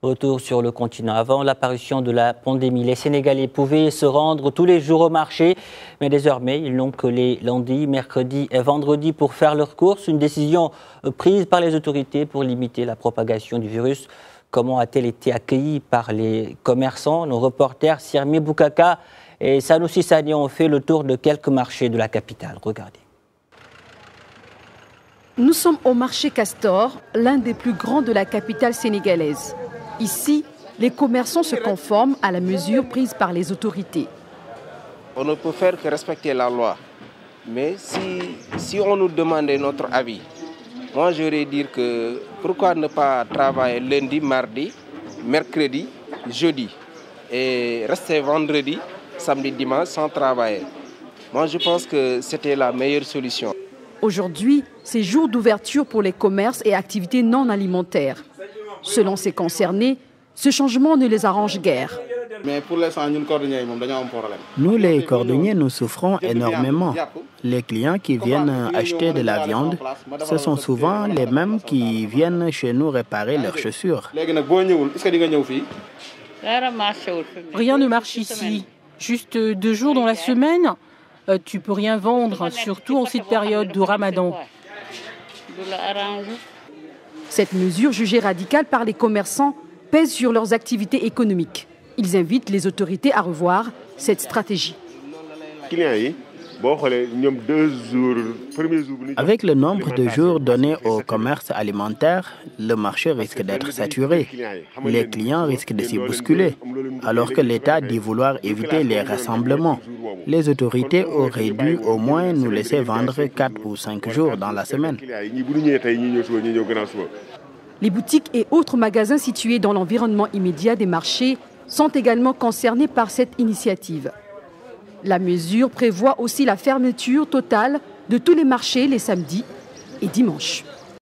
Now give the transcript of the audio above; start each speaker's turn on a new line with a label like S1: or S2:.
S1: Retour sur le continent. Avant l'apparition de la pandémie, les Sénégalais pouvaient se rendre tous les jours au marché, mais désormais, ils n'ont que les lundis, mercredis et vendredis pour faire leurs courses. Une décision prise par les autorités pour limiter la propagation du virus. Comment a-t-elle été accueillie par les commerçants? Nos reporters Sirmi Boukaka et Sanoussi Sani ont fait le tour de quelques marchés de la capitale. Regardez.
S2: Nous sommes au marché Castor, l'un des plus grands de la capitale sénégalaise. Ici, les commerçants se conforment à la mesure prise par les autorités.
S3: On ne peut faire que respecter la loi. Mais si on nous demandait notre avis, moi j'aurais dire que pourquoi ne pas travailler lundi, mardi, mercredi, jeudi et rester vendredi, samedi, dimanche sans travailler. Moi je pense que c'était la meilleure solution.
S2: Aujourd'hui, c'est jour d'ouverture pour les commerces et activités non alimentaires. Selon ces concernés, ce changement ne les arrange guère.
S4: Mais pour l'instant,
S5: nous, les cordonniers, nous souffrons énormément. Les clients qui viennent acheter de la viande, ce sont souvent les mêmes qui viennent chez nous réparer leurs chaussures.
S6: Rien ne marche ici. Juste 2 jours dans la semaine, tu peux rien vendre, surtout en cette période de Ramadan.
S2: Cette mesure, jugée radicale par les commerçants, pèse sur leurs activités économiques. Ils invitent les autorités à revoir cette stratégie.
S5: Avec le nombre de jours donnés au commerce alimentaire, le marché risque d'être saturé. Les clients risquent de s'y bousculer, alors que l'État dit vouloir éviter les rassemblements. Les autorités auraient dû au moins nous laisser vendre 4 ou 5 jours dans la semaine.
S2: Les boutiques et autres magasins situés dans l'environnement immédiat des marchés sont également concernés par cette initiative. La mesure prévoit aussi la fermeture totale de tous les marchés les samedis et dimanches.